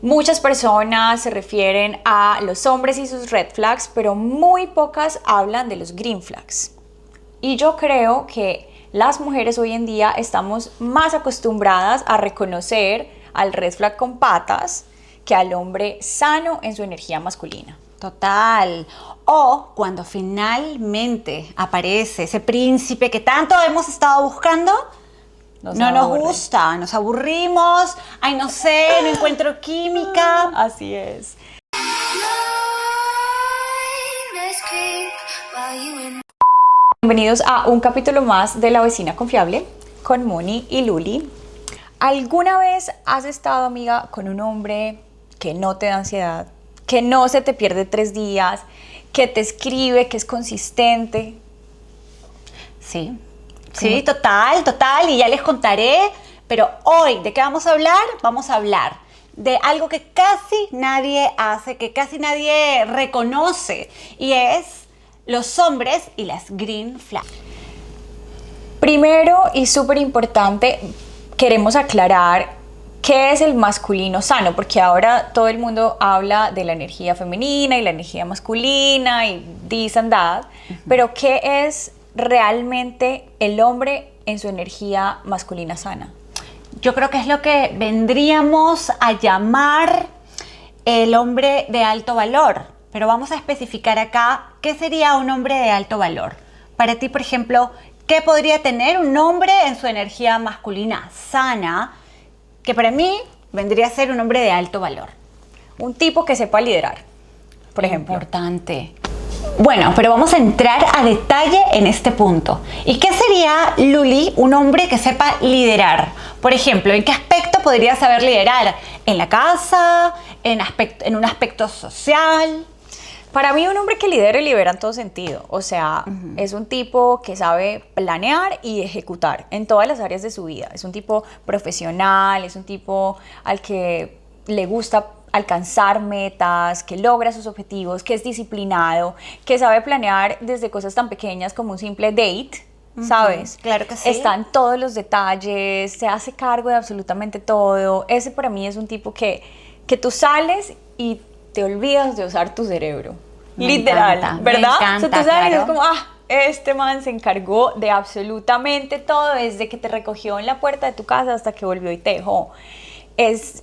Muchas personas se refieren a los hombres y sus red flags, pero muy pocas hablan de los green flags. Y yo creo que las mujeres hoy en día estamos más acostumbradas a reconocer al red flag con patas que al hombre sano en su energía masculina. Total. O cuando finalmente aparece ese príncipe que tanto hemos estado buscando, no nos gusta, nos aburrimos, ay no sé, no encuentro química. Así es. Bienvenidos a un capítulo más de La Vecina Confiable con Moni y Luli. ¿Alguna vez has estado, amiga, con un hombre que no te da ansiedad, que no se te pierde 3 días, que te escribe, que es consistente? Sí, sí, total, y ya les contaré, pero hoy, ¿de qué vamos a hablar? Vamos a hablar de algo que casi nadie hace, que casi nadie reconoce, y es los hombres y las green flags. Primero y súper importante, queremos aclarar qué es el masculino sano, porque ahora todo el mundo habla de la energía femenina y la energía masculina y this and that, pero ¿qué es realmente el hombre en su energía masculina sana? Yo creo que es lo que vendríamos a llamar el hombre de alto valor, pero vamos a especificar acá qué sería un hombre de alto valor. Para ti, por ejemplo, ¿qué podría tener un hombre en su energía masculina sana? Que para mí vendría a ser un hombre de alto valor. Un tipo que sepa liderar, por ejemplo. Importante. Bueno, pero vamos a entrar a detalle en este punto. ¿Y qué sería, Luli, un hombre que sepa liderar? Por ejemplo, ¿en qué aspecto podría saber liderar? ¿En la casa? ¿En un aspecto social? Para mí un hombre que lidera en todo sentido, o sea, es un tipo que sabe planear y ejecutar en todas las áreas de su vida, es un tipo profesional, es un tipo al que le gusta alcanzar metas, que logra sus objetivos, que es disciplinado, que sabe planear desde cosas tan pequeñas como un simple date, ¿sabes? Claro que sí. Están todos los detalles, se hace cargo de absolutamente todo. Ese para mí es un tipo que tú sales y te olvidas de usar tu cerebro. Literal, ¿verdad? Me encanta, o sea, tú sabes, claro. es como, este man se encargó de absolutamente todo, desde que te recogió en la puerta de tu casa hasta que volvió y te dejó. Es,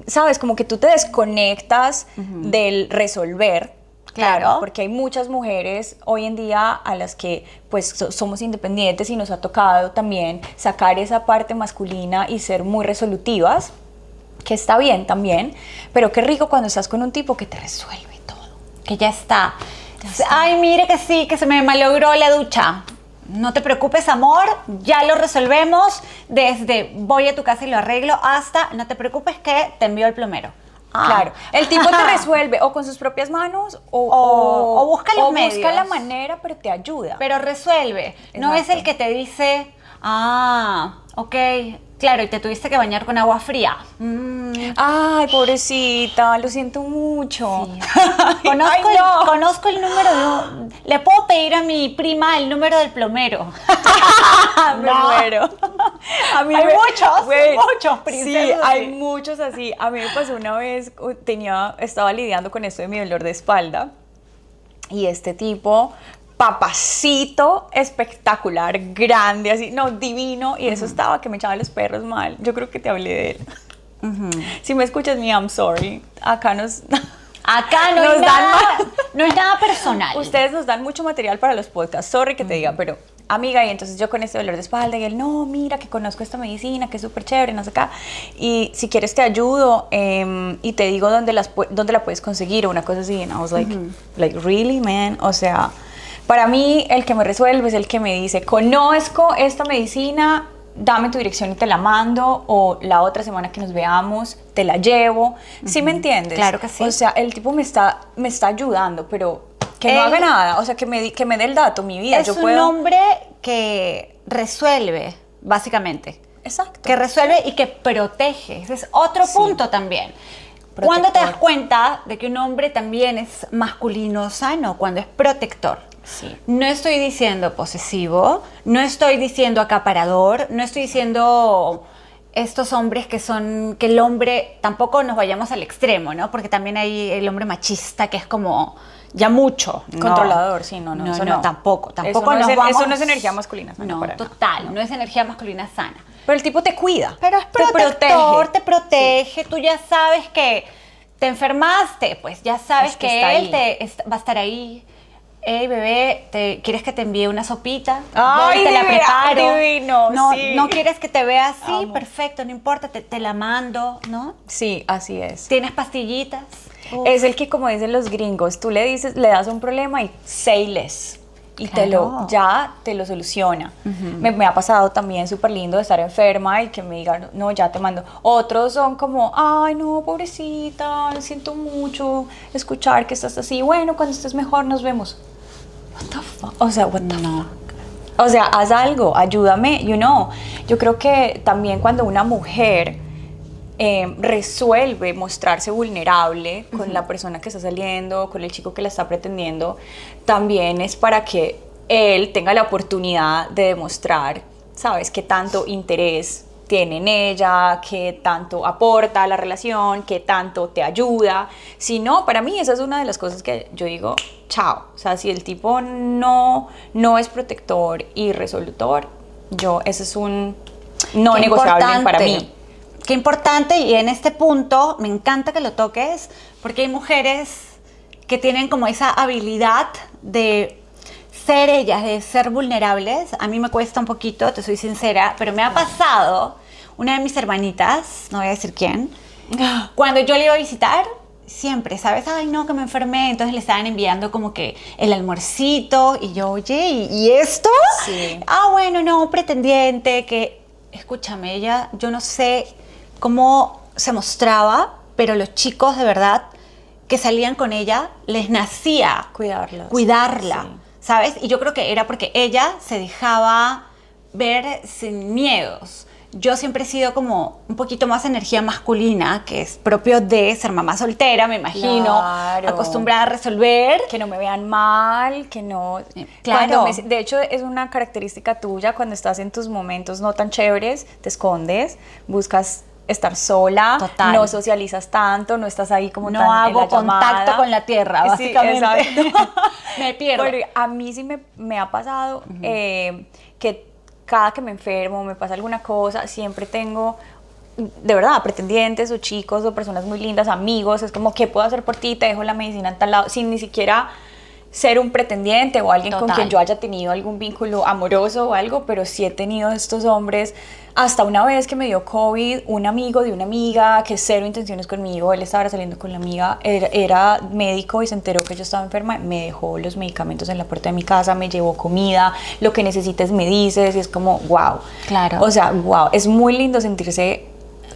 ¿sabes? Como que tú te desconectas del resolver. Claro. Porque hay muchas mujeres hoy en día a las que pues somos independientes y nos ha tocado también sacar esa parte masculina y ser muy resolutivas, que está bien también, pero qué rico cuando estás con un tipo que te resuelve todo. Que ya está. Ay, mire que sí, que se me malogró la ducha. No te preocupes, amor, ya lo resolvemos. Desde voy a tu casa y lo arreglo hasta no te preocupes que te envío el plomero. Claro, el tipo te resuelve o con sus propias manos o busca los medios. Busca la manera, pero te ayuda. Pero resuelve. Exacto. No es el que te dice, ok, claro, y te tuviste que bañar con agua fría. Ay, pobrecita, lo siento mucho. Sí. Conozco el número le puedo pedir a mi prima el número del plomero. Me muero. Hay muchos princesas. Sí, hay muchos así. A mí me pasó una vez, estaba lidiando con esto de mi dolor de espalda y este tipo, papacito, espectacular, grande, así, no, divino, y eso estaba que me echaba los perros mal. Yo creo que te hablé de él. Si me escuchas, I'm sorry. Acá no es nada personal. Ustedes nos dan mucho material para los podcasts, sorry que te diga, pero amiga, y entonces yo con este dolor de espalda, y él, no, mira, que conozco esta medicina, que es súper chévere, no sé qué, y si quieres te ayudo, y te digo dónde la puedes conseguir, o una cosa así, and I was like, really, man, o sea, para mí, el que me resuelve es el que me dice, conozco esta medicina, dame tu dirección y te la mando, o la otra semana que nos veamos, te la llevo. ¿Sí me entiendes? Claro que sí. O sea, el tipo me está ayudando, pero que no haga nada, o sea, que me dé el dato, mi vida. Es un hombre que resuelve, básicamente. Exacto. Que resuelve y que protege. Ese es otro punto también. Protector. ¿Cuándo te das cuenta de que un hombre también es masculino sano? Cuando es protector. Sí. No estoy diciendo posesivo, no estoy diciendo acaparador, no estoy diciendo estos hombres que el hombre, tampoco nos vayamos al extremo, ¿no? Porque también hay el hombre machista que es como ya mucho. Controlador, sí, no, no, eso no, no. tampoco Eso no, nos vamos. eso no es energía masculina sana. No, para nada. total, no es energía masculina sana. Pero el tipo te cuida. Pero es protector, te protege, tú ya sabes que te enfermaste, pues ya sabes Es que que está él ahí. va a estar ahí. Hey, bebé, ¿quieres que te envíe una sopita? Ay, Voy, te la divina, preparo. divino, no, sí. no quieres que te vea así, Amo. perfecto, no importa, te la mando, ¿no? Sí, así es. ¿Tienes pastillitas? Uf. Es el que, como dicen los gringos, tú le dices, le das un problema y say less. Y Claro. ya te lo soluciona. Me ha pasado también súper lindo de estar enferma y que me digan, no, ya te mando. Otros son como, ay, no, pobrecita, siento mucho escuchar que estás así. Bueno, cuando estés mejor nos vemos. What the fuck? O sea, what the fuck? O sea, haz algo, ayúdame, Yo creo que también cuando una mujer resuelve mostrarse vulnerable con la persona que está saliendo, con el chico que la está pretendiendo, también es para que él tenga la oportunidad de demostrar, ¿sabes?, qué tanto interés tiene en ella, qué tanto aporta a la relación, qué tanto te ayuda. Si no, para mí esa es una de las cosas que yo digo, chao. O sea, si el tipo no es protector y resolutor, ese es un no Qué negociable para importante. mí. Qué importante, y en este punto me encanta que lo toques, porque hay mujeres que tienen como esa habilidad de ser ellas, de ser vulnerables. A mí me cuesta un poquito, te soy sincera, pero me ha pasado, una de mis hermanitas, no voy a decir quién, cuando yo le iba a visitar, siempre, ¿sabes? Ay, no, que me enfermé. Entonces le estaban enviando como que el almuercito, y yo, oye, ¿y esto? Sí. Ah, bueno, no, pretendiente, que, escúchame, ella, yo no sé cómo se mostraba, pero los chicos de verdad que salían con ella, les nacía Cuidarlas. cuidarla, Sí. ¿sabes? Y yo creo que era porque ella se dejaba ver sin miedos. Yo siempre he sido como un poquito más energía masculina, que es propio de ser mamá soltera, me imagino, Claro. acostumbrada a resolver. Que no me vean mal, que no... Claro. De hecho, es una característica tuya cuando estás en tus momentos no tan chéveres, te escondes, buscas estar sola, Total. no socializas tanto, no estás ahí como No tan en hago la llamada. contacto con la tierra, Sí, básicamente. exacto. Me pierdo. Bueno, a mí sí me ha pasado que cada que me enfermo, me pasa alguna cosa, siempre tengo, de verdad, pretendientes o chicos o personas muy lindas, amigos, es como, ¿qué puedo hacer por ti? Te dejo la medicina en tal lado, sin ni siquiera ser un pretendiente o alguien con Total. quien yo haya tenido algún vínculo amoroso o algo, pero sí he tenido estos hombres. Hasta una vez que me dio COVID, un amigo de una amiga, que cero intenciones conmigo, él estaba saliendo con la amiga, era médico y se enteró que yo estaba enferma, me dejó los medicamentos en la puerta de mi casa, me llevó comida, lo que necesites me dices, y es como, wow. Claro. O sea, wow, es muy lindo sentirse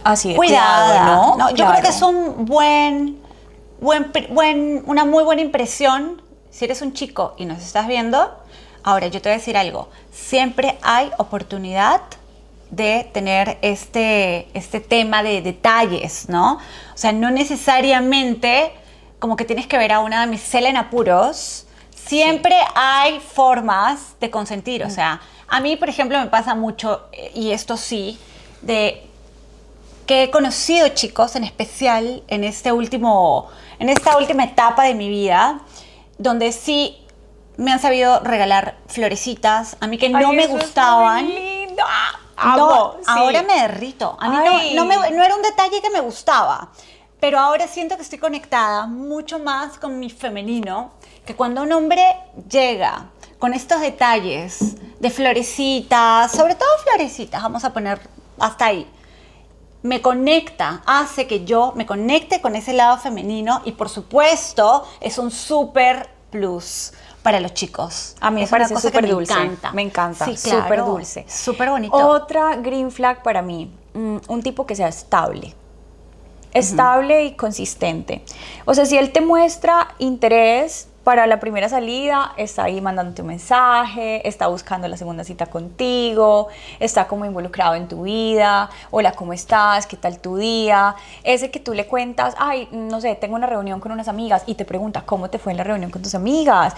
así de Cuidada, cuidado, ¿no? Yo Claro. creo que es una muy buena impresión si eres un chico y nos estás viendo. Ahora, yo te voy a decir algo. Siempre hay oportunidad de tener este tema de detalles, ¿no? O sea, no necesariamente como que tienes que ver a una damisela en apuros. Siempre hay formas de consentir. O sea, a mí, por ejemplo, me pasa mucho, y esto sí, de que he conocido chicos, en especial en esta última etapa de mi vida, donde sí me han sabido regalar florecitas, a mí que no Ay, me eso es gustaban. muy lindo. No, Amo, sí. ahora me derrito. A mí Ay. no era un detalle que me gustaba, pero ahora siento que estoy conectada mucho más con mi femenino, que cuando un hombre llega con estos detalles de florecitas, sobre todo florecitas, vamos a poner hasta ahí, me conecta, hace que yo me conecte con ese lado femenino, y por supuesto es un súper plus para los chicos. A mí me Es una parece cosa que súper dulce. Me encanta, Sí, claro. súper dulce. Súper bonito. Otra green flag para mí, un tipo que sea estable. Estable y consistente. O sea, si él te muestra interés para la primera salida, está ahí mandándote un mensaje, está buscando la segunda cita contigo, está como involucrado en tu vida. Hola, ¿cómo estás? ¿Qué tal tu día? Ese que tú le cuentas, ay, no sé, tengo una reunión con unas amigas, y te pregunta, ¿cómo te fue en la reunión con tus amigas?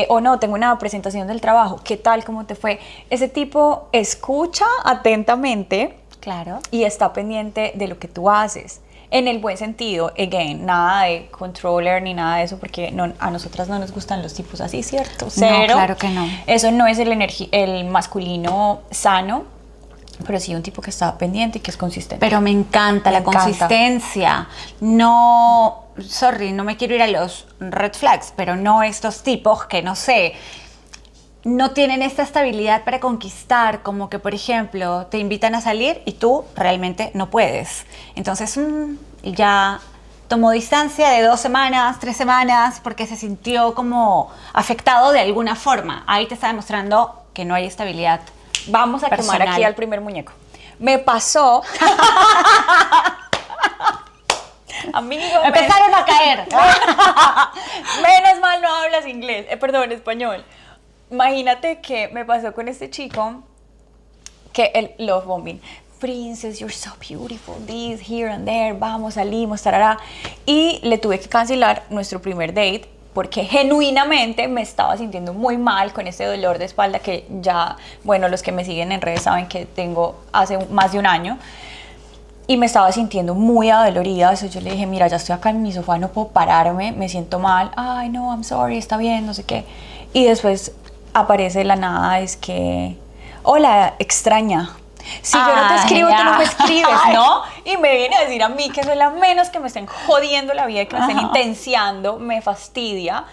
O no, tengo una presentación del trabajo, ¿qué tal? ¿Cómo te fue? Ese tipo escucha atentamente Claro. y está pendiente de lo que tú haces. En el buen sentido, again, nada de controller ni nada de eso, porque a nosotras no nos gustan los tipos así, ¿cierto? Cero. No, claro que no. Eso no es el masculino sano, pero sí un tipo que está pendiente y que es consistente. Pero me encanta la consistencia. No, sorry, no me quiero ir a los red flags, pero no estos tipos que, no sé, no tienen esta estabilidad para conquistar, como que, por ejemplo, te invitan a salir y tú realmente no puedes. Entonces, ya tomó distancia de 2 semanas, 3 semanas, porque se sintió como afectado de alguna forma. Ahí te está demostrando que no hay estabilidad. Vamos a personal. quemar aquí al primer muñeco. Me pasó... Amigo, Empezaron a caer. menos mal no hablas inglés, perdón, español. Imagínate que me pasó con este chico que el love bombing. Princess, you're so beautiful, this, here and there, vamos, salimos, tarará. Y le tuve que cancelar nuestro primer date porque genuinamente me estaba sintiendo muy mal con este dolor de espalda que ya, bueno, los que me siguen en redes saben que tengo hace más de un año. Y me estaba sintiendo muy adolorida. Eso yo le dije, mira, ya estoy acá en mi sofá, no puedo pararme, me siento mal. Ay, no, I'm sorry, está bien, no sé qué. Y después aparece de la nada, es que, hola, extraña. Si yo no te escribo, tú no me escribes, ¿no? Y me viene a decir a mí que soy la menos que me estén jodiendo la vida y que me estén intenciando, me fastidia.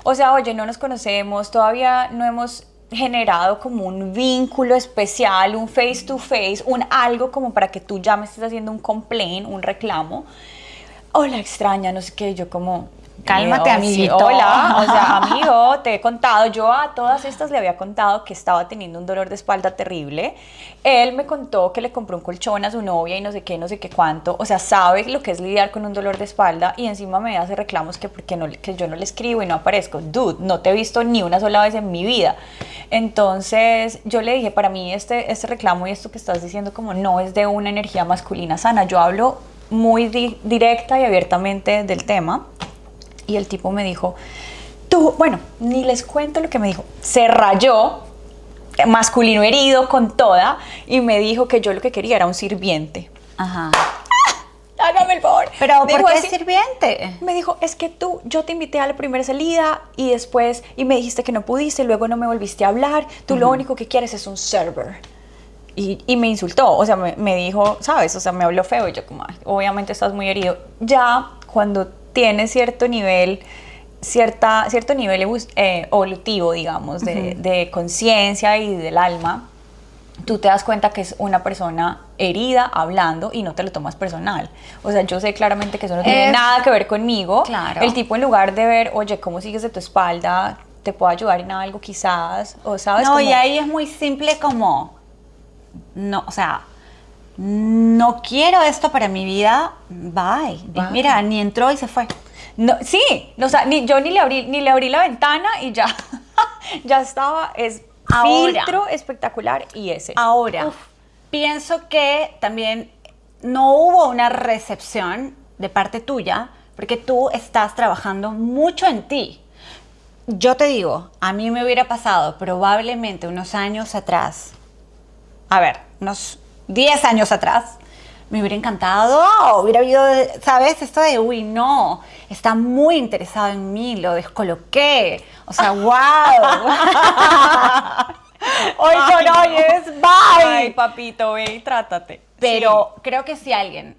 O sea, oye, no nos conocemos, todavía no hemos generado como un vínculo especial, un face to face, un algo como para que tú ya me estés haciendo un complaint, un reclamo. Hola, extraña, no sé qué, yo como... Cálmate, amiguito. Sí, hola, o sea, amigo, te he contado, yo a todas estas le había contado que estaba teniendo un dolor de espalda terrible. Él me contó que le compró un colchón a su novia y no sé qué cuánto. O sea, sabe lo que es lidiar con un dolor de espalda y encima me hace reclamos que porque no, que yo no le escribo y no aparezco. Dude, no te he visto ni una sola vez en mi vida. Entonces yo le dije, para mí este reclamo y esto que estás diciendo como no es de una energía masculina sana. Yo hablo muy directa y abiertamente del tema. Y el tipo me dijo, tú, bueno, ni les cuento lo que me dijo. Se rayó, masculino herido con toda, y me dijo que yo lo que quería era un sirviente. Ajá. Hágame el favor. Pero, Dijo ¿por qué así, sirviente? me dijo, es que yo te invité a la primera salida y después, y me dijiste que no pudiste, luego no me volviste a hablar, tú lo único que quieres es un server. Y me insultó, o sea, me dijo, ¿sabes? O sea, me habló feo y yo como, ay, obviamente estás muy herido. Ya cuando tienes cierto nivel evolutivo, digamos, de conciencia y del alma, tú te das cuenta que es una persona herida hablando y no te lo tomas personal. O sea, yo sé claramente que eso no tiene nada que ver conmigo. Claro. El tipo, en lugar de ver, oye, ¿cómo sigues de tu espalda? ¿Te puedo ayudar en algo quizás? O sabes, No, como... y ahí es muy simple como, no, o sea, no quiero esto para mi vida, bye. Y mira, ni entró y se fue. No, sí, o sea, yo ni le abrí la ventana y ya, ya estaba, Ahora. filtro espectacular y ese. Ahora, pienso que también no hubo una recepción de parte tuya, porque tú estás trabajando mucho en ti. Yo te digo, a mí me hubiera pasado probablemente unos años atrás, a ver, unos 10 años atrás, me hubiera encantado, hubiera habido, ¿sabes? Esto de, uy, no, está muy interesado en mí, lo descoloqué. O sea, wow. Hoy por hoy es bye. Ay, papito, ve y trátate. Pero creo que si alguien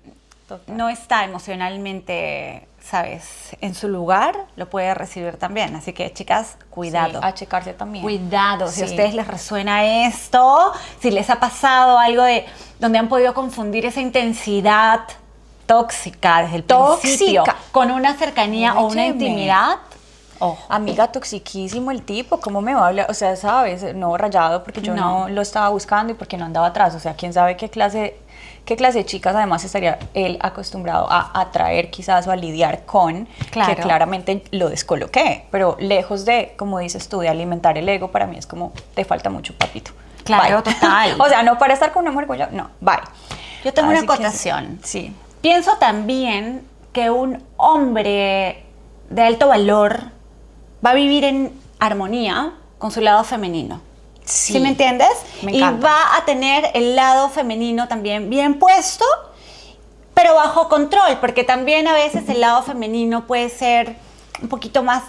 Total. no está emocionalmente, ¿sabes?, en su lugar, lo puede recibir también. Así que, chicas, cuidado. Sí, a checarse también. Cuidado, si Sí. a ustedes les resuena esto, si les ha pasado algo de donde han podido confundir esa intensidad tóxica desde el principio con una cercanía o una Óyeme. intimidad. Ojo. Amiga, toxiquísimo el tipo, ¿cómo me va a hablar? O sea, ¿sabes? No rayado porque yo no lo estaba buscando y porque no andaba atrás. O sea, quién sabe qué clase de chicas además estaría él acostumbrado a atraer quizás o a lidiar con, Claro. que claramente lo descoloqué. Pero lejos de, como dices tú, de alimentar el ego, para mí es como, te falta mucho, papito. Claro, Bye. total. O sea, no para estar con una mujer como yo, no, bye. Yo tengo una Así que acotación. sí. Pienso también que un hombre de alto valor va a vivir en armonía con su lado femenino. Sí. ¿Sí me entiendes? Me Y encanta. va a tener el lado femenino también bien puesto, pero bajo control, porque también a veces el lado femenino puede ser un poquito más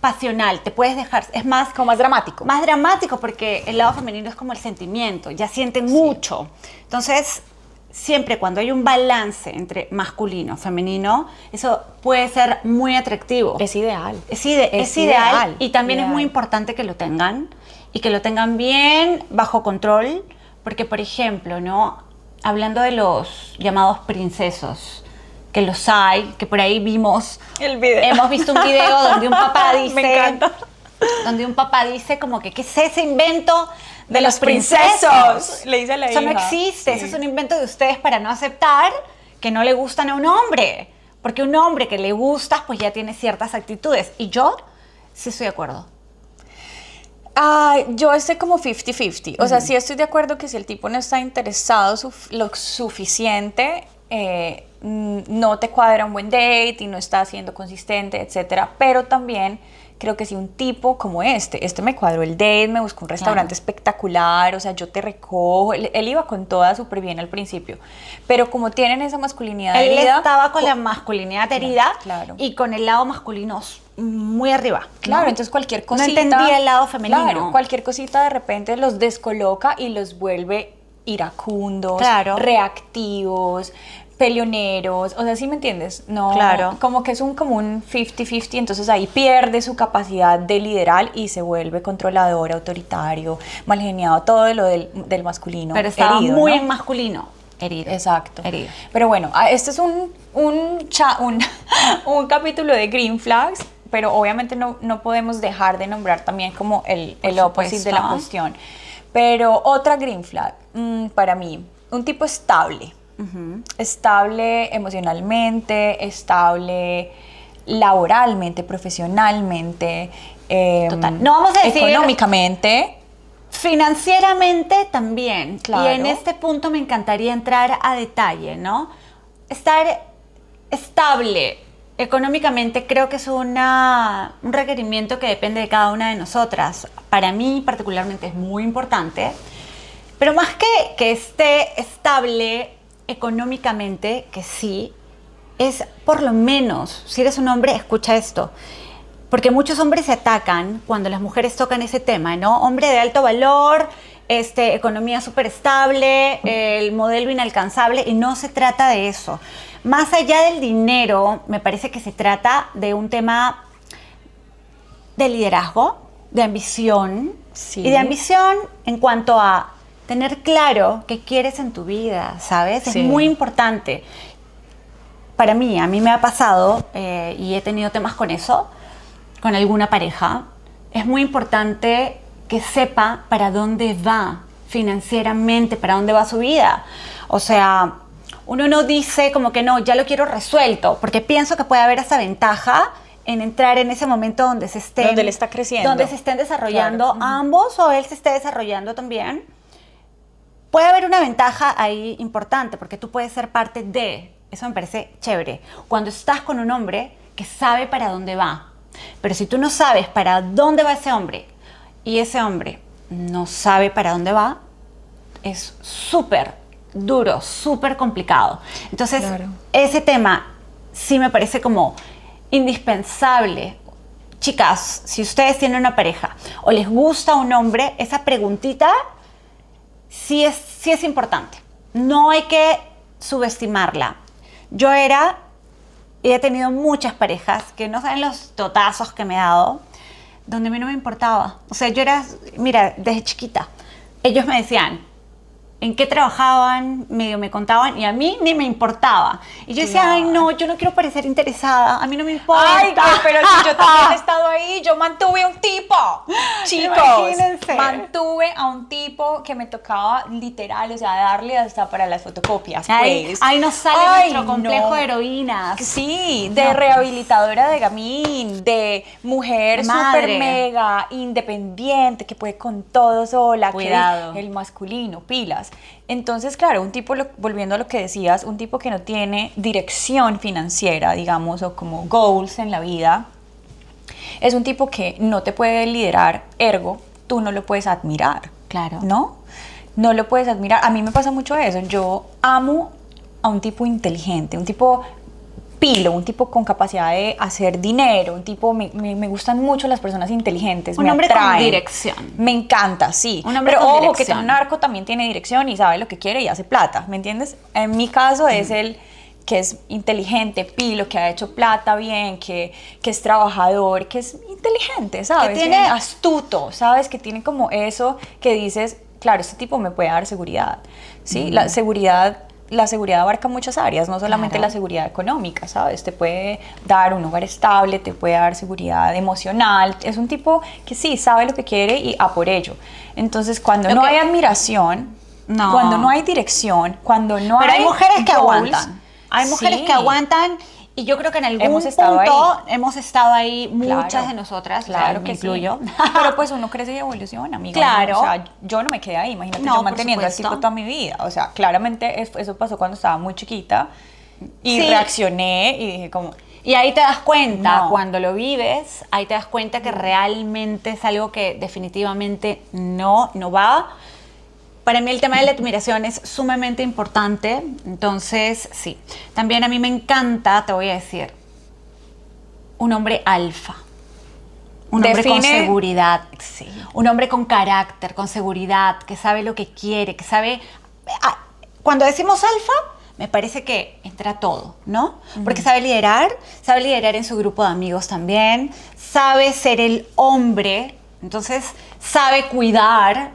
pasional, te puedes dejar, es más Como más dramático. más dramático porque el lado femenino es como el sentimiento, ya sienten mucho. Entonces, siempre cuando hay un balance entre masculino, femenino, eso puede ser muy atractivo. Es ideal. Es Es ideal, ideal, y también es ideal. muy importante que lo tengan y que lo tengan bien bajo control, porque por ejemplo, ¿no? Hablando de los llamados princesos, que los hay, que por ahí vimos, El video. hemos visto un video donde un papá dice, Me encanta. donde un papá dice como que ¿qué es ese invento De los princesos? Le dice a la Eso no hija. existe, Sí. eso es un invento de ustedes para no aceptar que no le gustan a un hombre, porque un hombre que le gustas pues ya tiene ciertas actitudes, y yo sí estoy de acuerdo. Yo estoy como 50-50. O sea, sí estoy de acuerdo que si el tipo no está interesado lo suficiente, no te cuadra un buen date y no está siendo consistente, etcétera. Pero también creo que si un tipo como este me cuadró el date, me buscó un restaurante espectacular, o sea, yo te recojo. Él iba con toda súper bien al principio. Pero como tienen esa masculinidad Él herida, estaba con la masculinidad herida, claro. y con el lado masculino muy arriba. Claro, ¿no? entonces cualquier No cosita... entendía el lado femenino. Claro, cualquier cosita de repente los descoloca y los vuelve iracundos, Claro. reactivos, peleoneros, o sea, ¿sí me entiendes? No, Claro. como que es como un 50-50, entonces ahí pierde su capacidad de liderar y se vuelve controlador, autoritario, mal geniado, todo de lo del masculino Pero estaba herido, muy ¿no? en masculino. Herido. Exacto. Herido. Pero bueno, este es un capítulo de Green Flags, pero obviamente no podemos dejar de nombrar también como el opposite de la supuesto. cuestión. Pero otra Green Flag, para mí, un tipo estable. Estable emocionalmente, estable laboralmente, profesionalmente, Total. No vamos a decir- económicamente. Financieramente también. Claro. Y en este punto me encantaría entrar a detalle, ¿no? Estar estable económicamente creo que es un requerimiento que depende de cada una de nosotras. Para mí particularmente es muy importante. Pero más que esté estable económicamente, que sí, es por lo menos, si eres un hombre, escucha esto. Porque muchos hombres se atacan cuando las mujeres tocan ese tema, ¿no? Hombre de alto valor, economía súper estable, el modelo inalcanzable, y no se trata de eso. Más allá del dinero, me parece que se trata de un tema de liderazgo, de ambición, Sí. y de ambición en cuanto a tener claro qué quieres en tu vida, ¿sabes? Sí. Es muy importante. Para mí, a mí me ha pasado, y he tenido temas con eso, con alguna pareja, es muy importante que sepa para dónde va financieramente, para dónde va su vida. O sea, uno no dice como que no, ya lo quiero resuelto, porque pienso que puede haber esa ventaja en entrar en ese momento donde se estén... Donde él está creciendo. Donde se estén desarrollando Claro. ambos, o él se esté desarrollando también. Puede haber una ventaja ahí importante, porque tú puedes ser parte de... Eso me parece chévere. Cuando estás con un hombre que sabe para dónde va. Pero si tú no sabes para dónde va ese hombre, y ese hombre no sabe para dónde va, es súper duro, súper complicado. Entonces, Claro. ese tema sí me parece como indispensable. Chicas, si ustedes tienen una pareja o les gusta un hombre, esa preguntita sí es importante. No hay que subestimarla. Yo y he tenido muchas parejas que no saben los totazos que me he dado, donde a mí no me importaba. O sea, yo mira, desde chiquita, ellos me decían en qué trabajaban, medio me contaban, y a mí ni me importaba. Y yo decía, Claro. ay, no, yo no quiero parecer interesada, a mí no me importa. Ay, pero si yo también he estado ahí, yo mantuve un tipo, chicos, Imagínense. mantuve a un tipo que me tocaba literal, o sea, darle hasta para las fotocopias, Ay, pues. ahí nos sale Ay, nuestro complejo no. de heroínas. Sí, de No. rehabilitadora de gamín, de mujer Madre. súper mega independiente, que puede con todo sola, Cuidado. que el masculino, pilas. Entonces, claro, un tipo, volviendo a lo que decías, un tipo que no tiene dirección financiera, digamos, o como goals en la vida, es un tipo que no te puede liderar, ergo, tú no lo puedes admirar. Claro. ¿No? No lo puedes admirar. A mí me pasa mucho eso. Yo amo a un tipo inteligente, un tipo pilo, un tipo con capacidad de hacer dinero, un tipo, me gustan mucho las personas inteligentes, Un me hombre atraen. con dirección. Me encanta, sí. Un hombre Pero con ojo, dirección. que un narco también tiene dirección y sabe lo que quiere y hace plata, ¿me entiendes? En mi caso es el que es inteligente, pilo, que ha hecho plata bien, que es trabajador, que es inteligente, ¿sabes? Que tiene- astuto, ¿sabes? Que tiene como eso que dices, claro, este tipo me puede dar seguridad, ¿sí? La seguridad abarca muchas áreas, no solamente Claro. la seguridad económica, ¿sabes? Te puede dar un hogar estable, te puede dar seguridad emocional. Es un tipo que sí, sabe lo que quiere y a por ello. Entonces, cuando Lo no que- hay admiración, No. cuando no hay dirección, cuando no Pero hay mujeres que goals, aguantan. Hay mujeres sí. que aguantan y yo creo que en algún Hemos estado punto hemos estado ahí, muchas Claro. de nosotras, Claro me que incluyo. sí. Pero pues uno crece y evoluciona, amiga. Claro. ¿No? O sea, yo no me quedé ahí, imagínate No, yo por manteniendo al supuesto. tipo toda mi vida. O sea, claramente eso pasó cuando estaba muy chiquita y Sí. reaccioné y dije como, Y ahí te das cuenta, No. cuando lo vives, ahí te das cuenta que realmente es algo que definitivamente no va. Para mí el tema de la admiración es sumamente importante, entonces sí. También a mí me encanta, te voy a decir, un hombre alfa. Un hombre con Define- seguridad. Sí. Un hombre con carácter, con seguridad, que sabe lo que quiere, que sabe... Cuando decimos alfa, me parece que entra todo, ¿no? Porque sabe liderar en su grupo de amigos también, sabe ser el hombre, entonces sabe cuidar.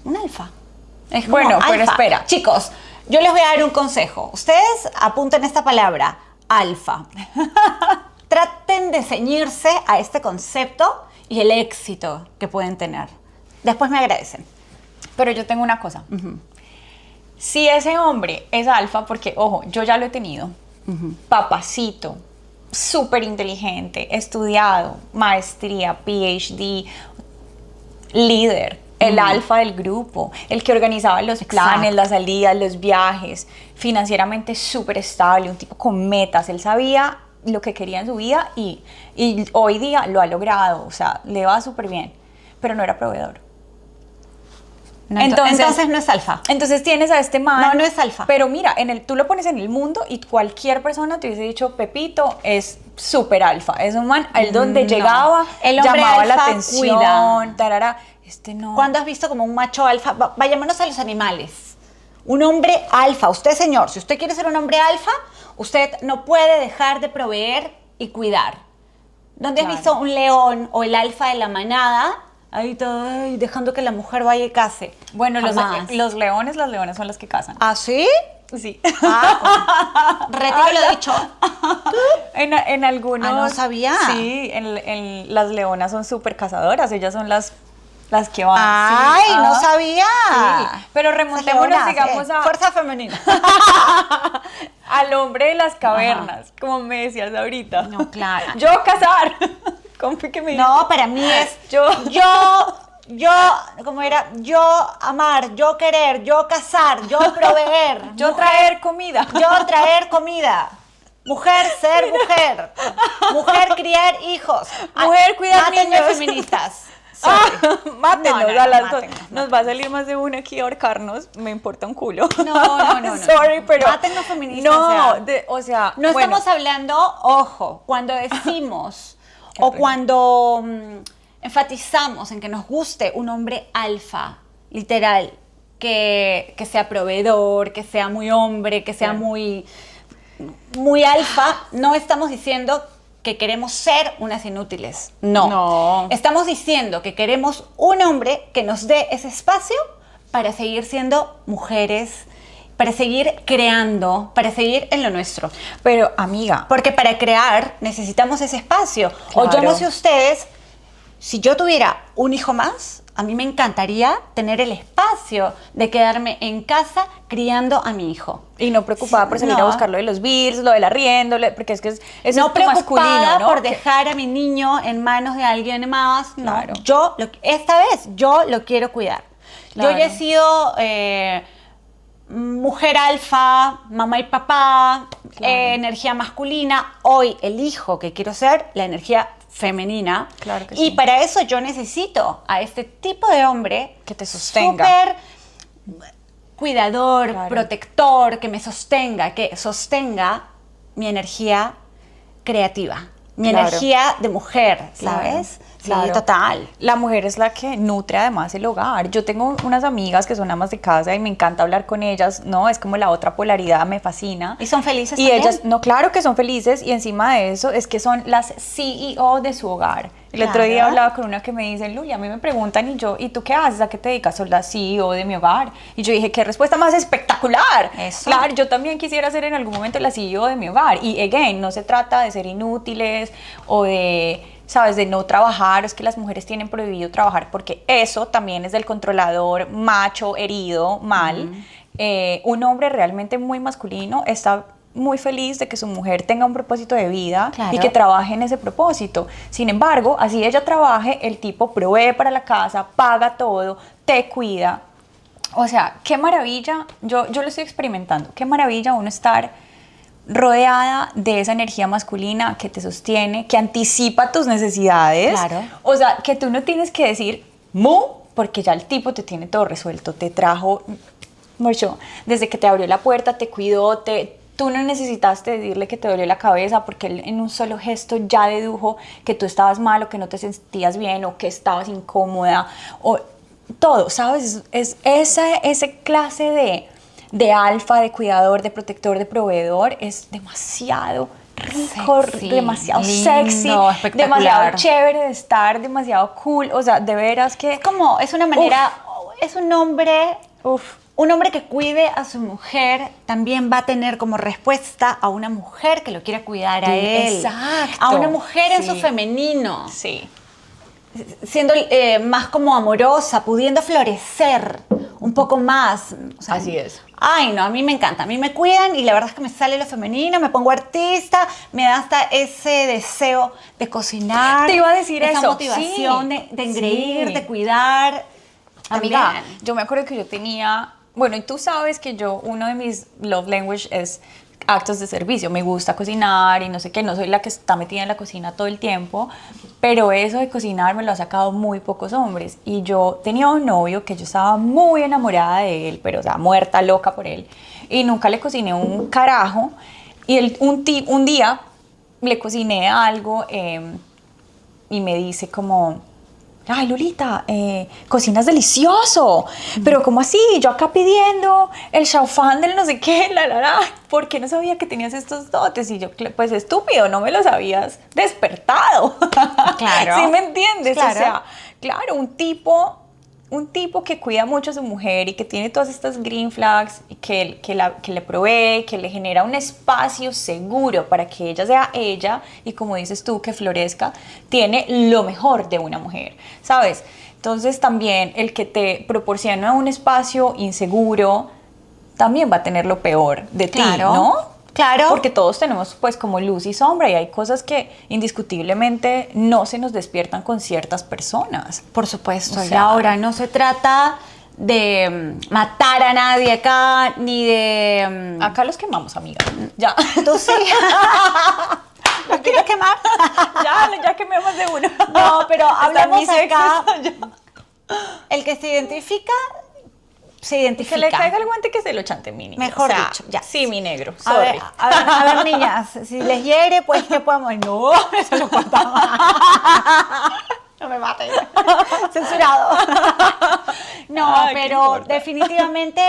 Un alfa. Es como Bueno, pero alfa. espera. Chicos, yo les voy a dar un consejo. Ustedes apunten esta palabra, alfa. Traten de ceñirse a este concepto y el éxito que pueden tener. Después me agradecen. pero yo tengo una cosa. Si ese hombre es alfa, porque ojo, yo ya lo he tenido, papacito, súper inteligente, estudiado, maestría, PhD, líder, el alfa del grupo, el que organizaba los planes, Exacto. las salidas, los viajes, financieramente súper estable, un tipo con metas, él sabía lo que quería en su vida y hoy día lo ha logrado, o sea, le va súper bien, pero no era proveedor. No, entonces no es alfa. Entonces tienes a este man. No, no es alfa. Pero mira, tú lo pones en el mundo y cualquier persona te hubiese dicho, Pepito es súper alfa. Es un man, él donde No. llegaba, El hombre llamaba la alfa atención, cuida. tarara. Este no. ¿Cuándo has visto como un macho alfa? Vayámonos a los animales. Un hombre alfa. Usted, señor, si usted quiere ser un hombre alfa, usted no puede dejar de proveer y cuidar. ¿Dónde has Claro. visto un león o el alfa de la manada? Ahí todo, ay, dejando que la mujer vaya y case. Bueno, Jamás. los leones, las leonas son las que cazan. ¿Ah, sí? Sí. Retiro lo dicho. En algunos. Ah, no sabía. Sí, las leonas son súper cazadoras, ellas son las que van. Ay, sí, no ajá. sabía. Sí, pero remontémonos, Esas leonas, digamos, a, Fuerza femenina. al hombre de las cavernas, como me decías ahorita. No, claro. Yo cazar. ¿Cómo fue que me No, para mí es Yo- ¿cómo era? Yo amar, yo querer, yo casar, yo proveer, yo traer comida. yo traer comida. Mujer, ser mujer. Mujer, criar hijos. Mujer, cuidar Mátenme, niños. feministas. Ah, Sorry. mátenos No, no, a no, las dos. mátenos, Nos va a salir más de una aquí a ahorcarnos. Me importa un culo. No. Sorry, pero. Mátenos, feministas, No, o sea. o sea. No bueno, estamos hablando, ojo, cuando decimos o cuando enfatizamos en que nos guste un hombre alfa, literal, que sea proveedor, que sea muy hombre, que sea Sí. muy alfa, no estamos diciendo que queremos ser unas inútiles. No. No. Estamos diciendo que queremos un hombre que nos dé ese espacio para seguir siendo mujeres, para seguir creando, para seguir en lo nuestro. Pero, amiga. Porque para crear necesitamos ese espacio. O yo Claro. no sé ustedes, si yo tuviera un hijo más, a mí me encantaría tener el espacio de quedarme en casa criando a mi hijo. Y no preocupada por salir No. a buscar lo de los bills, lo del arriendo, porque es que eso No es tu masculino, preocupada ¿no? por Que- dejar a mi niño en manos de alguien más. No, Claro. esta vez yo lo quiero cuidar. Claro. Yo ya he sido mujer alfa, mamá y papá, Claro. energía masculina. Hoy elijo que quiero ser la energía femenina. Claro que y sí. para eso yo necesito a este tipo de hombre Que te sostenga. súper cuidador, Claro. protector, que me sostenga, que sostenga mi energía creativa, mi Claro. energía de mujer, ¿sabes? Sí, Claro. total. La mujer es la que nutre además el hogar. Yo tengo unas amigas que son amas de casa y me encanta hablar con ellas, ¿no? Es como la otra polaridad, me fascina. ¿Y son felices Y también? ellas, no, claro que son felices y encima de eso es que son las CEO de su hogar. El otro día Claro. hablaba con una que me dice, Luli, a mí me preguntan y yo, ¿y tú qué haces? ¿A qué te dedicas? Soy la CEO de mi hogar. Y yo dije, qué respuesta más espectacular. Eso. Claro, yo también quisiera ser en algún momento la CEO de mi hogar. Y again, no se trata de ser inútiles o de, sabes, de no trabajar. Es que las mujeres tienen prohibido trabajar porque eso también es del controlador macho, herido, mal. Un hombre realmente muy masculino está muy feliz de que su mujer tenga un propósito de vida Claro. y que trabaje en ese propósito. Sin embargo, así ella trabaje, el tipo provee para la casa, paga todo, te cuida. O sea, qué maravilla, yo lo estoy experimentando, qué maravilla uno estar rodeada de esa energía masculina que te sostiene, que anticipa tus necesidades. Claro. O sea, que tú no tienes que decir mu, porque ya el tipo te tiene todo resuelto, te trajo mucho, desde que te abrió la puerta, te cuidó, tú no necesitaste decirle que te dolió la cabeza porque él en un solo gesto ya dedujo que tú estabas mal o que no te sentías bien o que estabas incómoda o todo, ¿sabes? Es ese clase de alfa, de cuidador, de protector, de proveedor es demasiado rico, Sexy, demasiado lindo, sexy, espectacular. demasiado chévere de estar, demasiado cool, o sea, de veras que... Como es una manera, es un hombre, Uf. un hombre que cuide a su mujer también va a tener como respuesta a una mujer que lo quiera cuidar a él. Exacto. A una mujer en Sí. su femenino. Sí. Siendo más como amorosa, pudiendo florecer un poco más. O sea, Así es. Ay, no, a mí me encanta. A mí me cuidan y la verdad es que me sale lo femenino, me pongo artista, me da hasta ese deseo de cocinar. Te iba a decir esa eso. motivación Sí. de engreír, Sí. de cuidar. Amiga, También. yo me acuerdo que yo tenía, bueno, y tú sabes que uno de mis love language es actos de servicio. Me gusta cocinar y no sé qué, no soy la que está metida en la cocina todo el tiempo, pero eso de cocinar me lo ha sacado muy pocos hombres. Y yo tenía un novio que yo estaba muy enamorada de él, pero o sea, muerta, loca por él, y nunca le cociné un carajo. Y un día le cociné algo y me dice como... Ay, Lolita, cocinas delicioso, pero ¿cómo así? Yo acá pidiendo el chaufán del no sé qué, ¿por qué no sabía que tenías estos dotes? Y yo, pues estúpido, no me los habías despertado. Claro. ¿Sí me entiendes? Claro. O sea, claro, un tipo que cuida mucho a su mujer y que tiene todas estas green flags, y que le provee, que le genera un espacio seguro para que ella sea ella y, como dices tú, que florezca, tiene lo mejor de una mujer, ¿sabes? Entonces también el que te proporciona un espacio inseguro también va a tener lo peor de ti, Claro. ¿no? Claro. Porque todos tenemos pues como luz y sombra y hay cosas que indiscutiblemente no se nos despiertan con ciertas personas. Por supuesto. O Y sea- ahora no se trata de matar a nadie acá, ni de... Acá los quemamos, amiga. Ya. Tú sí. ¿Los quieres quemar? ya quemé más de uno. No, pero Están hablamos mis exes acá. allá. El que se identifica Que le identifica. caiga el guante que se lo chante, mi niño. Mejor dicho, ya. Sí, mi negro. A Sorry. ver, a ver, niñas, si les hiere, pues, ¿qué podemos? No, eso lo cortamos. No me maten. Censurado. No, Ay, ¿qué pero importa? definitivamente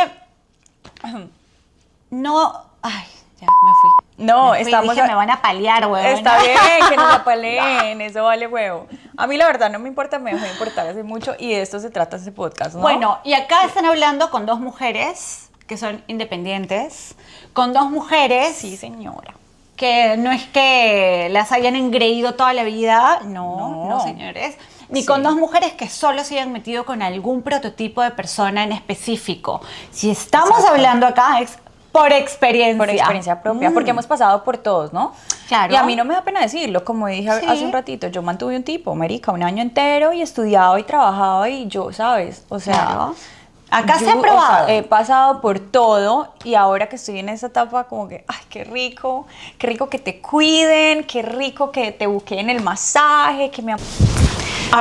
no... Ay, ya, me fui. No, Me fui, estamos... dije, me van a paliar, huevón. Está bien, que nos apaleen, eso vale huevo. A mí la verdad no me importa, me dejó de importar hace mucho y de esto se trata este podcast, ¿no? Bueno, y acá están hablando con dos mujeres que son independientes, con dos mujeres sí, señora. que no es que las hayan engreído toda la vida, No. no señores, ni Sí. con dos mujeres que solo se hayan metido con algún prototipo de persona en específico. Si estamos Exacto. hablando acá es por experiencia. Por experiencia propia, porque hemos pasado por todos, ¿no? Claro. Y a mí no me da pena decirlo, como dije Sí. hace un ratito, yo mantuve un tipo, marica, un año entero y estudiaba y trabajaba y yo, ¿sabes? O sea, Claro. Acá se ha o probado. sea, he pasado por todo y ahora que estoy en esa etapa como que, ay, qué rico que te cuiden, qué rico que te buqueen el masaje, que me...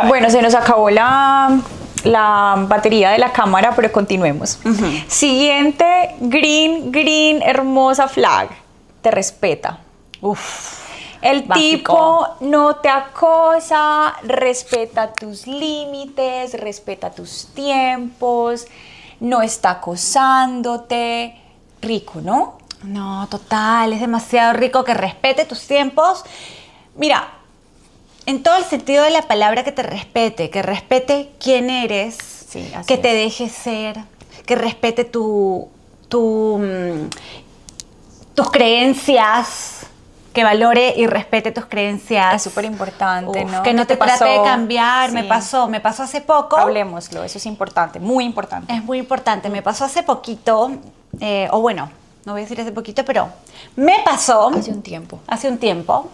Bueno, se nos acabó la batería de la cámara, pero continuemos. Siguiente, green, hermosa flag. Te respeta. Uf. El Básico. tipo no te acosa, respeta tus límites, respeta tus tiempos, no está acosándote. Rico, ¿no? No, total, es demasiado rico que respete tus tiempos. Mira, en todo el sentido de la palabra, que respete quién eres, Sí, así que es. te deje ser, que respete tus creencias, que valore y respete tus creencias. Es súper importante, Uf, ¿no? que no ¿Qué te trate de pasó? cambiar. Sí. Me pasó hace poco. Hablemoslo, eso es importante, muy importante. Es muy importante. Me pasó hace poquito, o bueno, no voy a decir hace poquito, pero me pasó Hace un tiempo.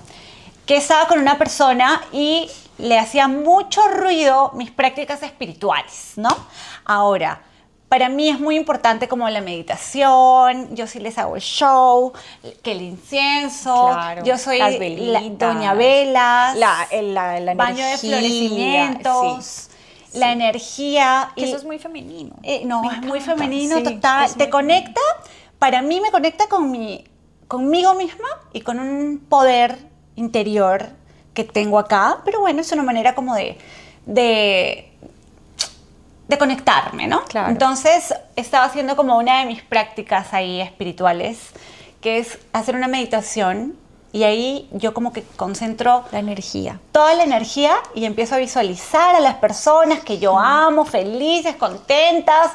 que estaba con una persona y le hacía mucho ruido mis prácticas espirituales, ¿no? Ahora, para mí es muy importante como la meditación, yo sí les hago el show, que el incienso, Claro, yo soy las la velitas, doña Velas, la baño de energía, florecimientos, sí, la sí. energía. Que y- eso es muy femenino. no, Me es muy encanta, femenino, sí, total. es Te muy conecta, para mí me conecta conmigo misma y con un poder interior que tengo acá. Pero bueno, es una manera como de conectarme, ¿no? Claro. Entonces, estaba haciendo como una de mis prácticas ahí espirituales, que es hacer una meditación, y ahí yo como que concentro La energía. toda la energía y empiezo a visualizar a las personas que yo amo, felices, contentas.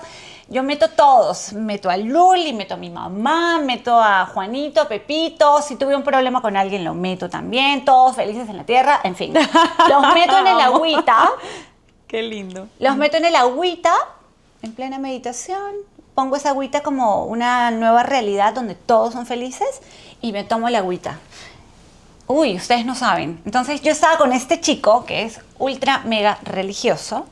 Yo meto todos, meto a Luli, meto a mi mamá, meto a Juanito, a Pepito. Si tuve un problema con alguien, lo meto también. Todos felices en la tierra, en fin. Los meto en el agüita. Qué lindo. Los meto en el agüita, en plena meditación. Pongo esa agüita como una nueva realidad donde todos son felices y me tomo el agüita. Uy, ustedes no saben. Entonces yo estaba con este chico que es ultra mega religioso.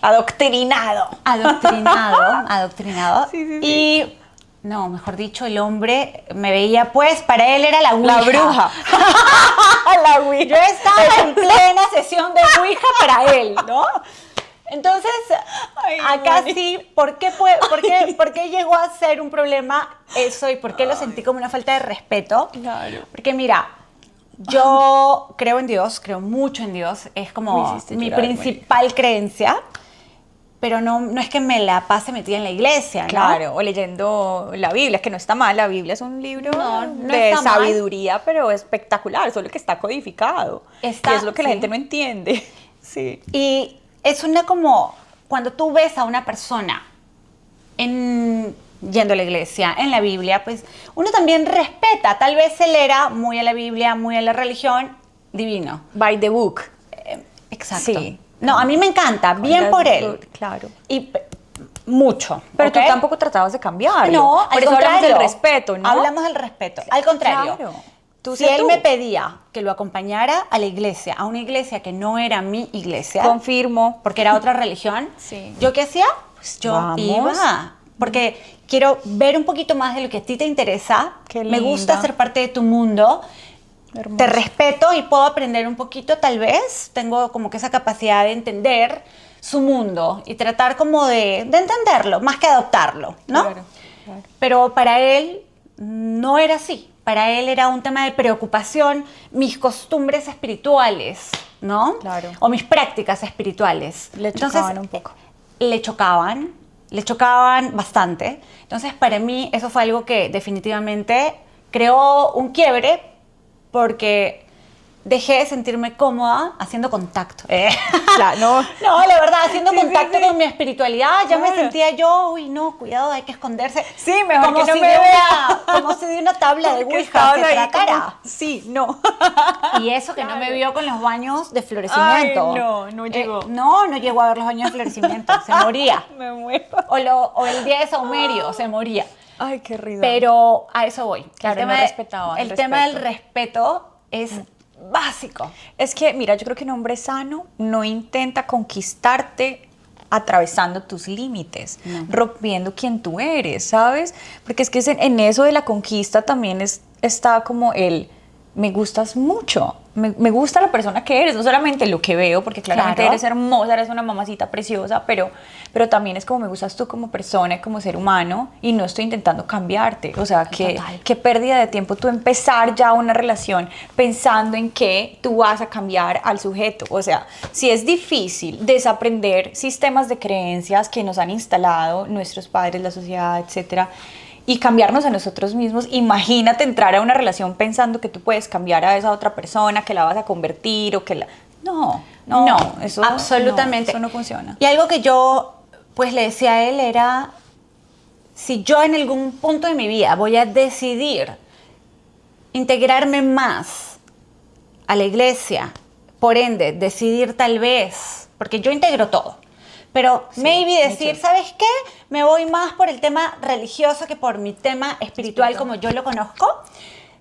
Adoctrinado. Adoctrinado. Sí, sí, sí. Y, no, mejor dicho, el hombre me veía, pues, para él era la Ouija. La bruja. La Ouija. Yo estaba en plena sesión de Ouija para él, ¿no? Entonces, Ay, acá Moni. sí, ¿por qué llegó a ser un problema eso y por qué lo sentí como una falta de respeto? Claro. Porque mira, yo creo en Dios, creo mucho en Dios, es Me como hiciste mi llorar, principal creencia, pero no es que me la pase metida en la iglesia, ¿no? Claro, o leyendo la Biblia, que no está mal, la Biblia es un libro No de está mal. sabiduría, pero espectacular, solo que está codificado. Está, y es lo que la sí. gente no entiende. Sí. Y es una como, cuando tú ves a una persona yendo a la iglesia, en la Biblia, pues uno también respeta. Tal vez él era muy a la Biblia, muy a la religión, divino. By the book. Exacto. Sí. No, a mí me encanta, bien That's por él. good, claro. Y mucho. Pero ¿ok? tú tampoco tratabas de cambiarlo. No, por al eso hablamos del contrario. respeto, ¿no? Hablamos del respeto. Al contrario. Claro. Tú Si sé él tú. me pedía que lo acompañara a la iglesia, a una iglesia que no era mi iglesia, Confirmo. porque era otra religión, Sí. ¿yo qué hacía? Pues yo Vamos. iba. Porque quiero ver un poquito más de lo que a ti te interesa. Qué Me gusta linda. ser parte de tu mundo. Hermoso. Te respeto y puedo aprender un poquito, tal vez. Tengo como que esa capacidad de entender su mundo y tratar como de entenderlo, más que adoptarlo, ¿no? Claro, claro. Pero para él no era así. Para él era un tema de preocupación, mis costumbres espirituales, ¿no? Claro. O mis prácticas espirituales. Le chocaban un poco. Le chocaban bastante. Entonces, para mí, eso fue algo que definitivamente creó un quiebre porque dejé de sentirme cómoda haciendo contacto. Claro, no. No, la verdad, haciendo Sí, sí, contacto sí. con mi espiritualidad, ya me Claro. sentía yo, uy, no, cuidado, hay que esconderse. Sí, mejor como que no si me de vea. como si de una tabla de Porque Ouija estabas se ahí tratara. como, sí, no. Y eso que no me Claro. vio con los baños de florecimiento. Ay, no llegó. No llegó a ver los baños de florecimiento, se moría. Me muero. O el día de Saumerio, se moría. Ay, qué risa. Pero a eso voy. Claro, no respetaban El el tema del respeto. respeto es básico. Es que, mira, yo creo que un hombre sano no intenta conquistarte atravesando tus límites, rompiendo quien tú eres, ¿sabes? Porque es que en eso de la conquista también está como me gustas mucho, me gusta la persona que eres, no solamente lo que veo, porque claramente eres hermosa, eres una mamacita preciosa, pero también es como me gustas tú como persona y como ser humano, y no estoy intentando cambiarte. O sea, qué pérdida de tiempo tú empezar ya una relación pensando en que tú vas a cambiar al sujeto. O sea, si es difícil desaprender sistemas de creencias que nos han instalado nuestros padres, la sociedad, etcétera, y cambiarnos a nosotros mismos, imagínate entrar a una relación pensando que tú puedes cambiar a esa otra persona, que la vas a convertir o que la... No, eso absolutamente. Eso no funciona. Y algo que yo pues le decía a él era, si yo en algún punto de mi vida voy a decidir integrarme más a la iglesia, por ende, decidir tal vez, porque yo integro todo, pero maybe decir, ¿sabes qué? Me voy más por el tema religioso que por mi tema espiritual como yo lo conozco.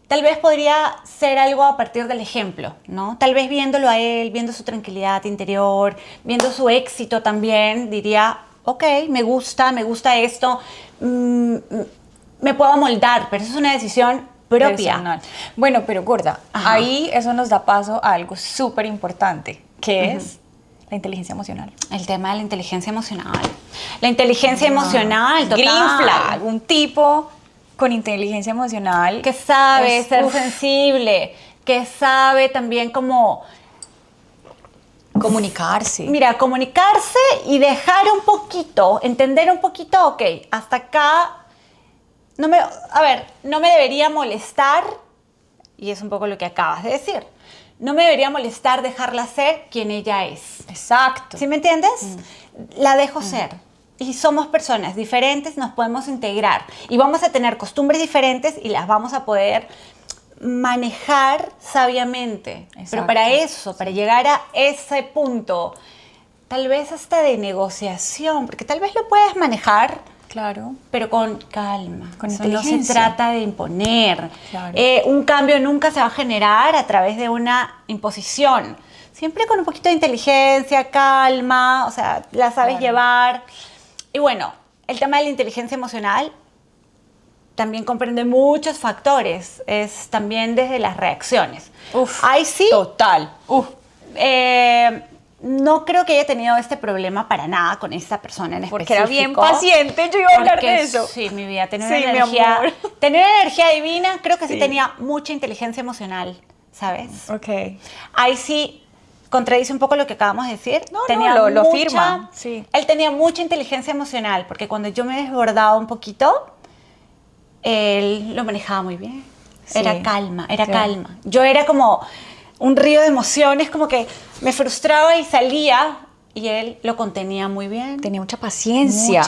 Tal vez podría ser algo a partir del ejemplo, ¿no? Tal vez viéndolo a él, viendo su tranquilidad interior, viendo su éxito también, diría, ok, me gusta esto, me puedo amoldar, pero eso es una decisión propia. Personal. Bueno, pero gorda, ahí eso nos da paso a algo súper importante, que es la inteligencia emocional. El tema de la inteligencia emocional. La inteligencia emocional, total. Green flag, un tipo con inteligencia emocional. Que sabe ser sensible, que sabe también cómo comunicarse. Mira, comunicarse y dejar un poquito, entender un poquito, ok, hasta acá, no me debería molestar, y es un poco lo que acabas de decir, no me debería molestar dejarla ser quien ella es. Exacto. ¿Sí me entiendes? La dejo ser. Y somos personas diferentes, nos podemos integrar. Y vamos a tener costumbres diferentes y las vamos a poder manejar sabiamente. Exacto. Pero para eso, para llegar a ese punto, tal vez hasta de negociación, porque tal vez lo puedes manejar, claro, pero con calma. Con inteligencia. No se trata de imponer. Claro. Un cambio nunca se va a generar a través de una imposición. Siempre con un poquito de inteligencia, calma, o sea, la sabes llevar. Y bueno, el tema de la inteligencia emocional también comprende muchos factores. Es también desde las reacciones. Ahí sí. Total. No creo que haya tenido este problema para nada con esta persona en específico. Porque era bien paciente, yo iba a hablar de eso. Sí, mi vida, tener una energía divina, creo que sí tenía mucha inteligencia emocional, ¿sabes? Ok. Ahí sí contradice un poco lo que acabamos de decir. Lo afirma. Sí. Él tenía mucha inteligencia emocional, porque cuando yo me desbordaba un poquito, él lo manejaba muy bien. Sí. Era calma. Yo era como un río de emociones, como que me frustraba y salía, y él lo contenía muy bien. Tenía mucha paciencia.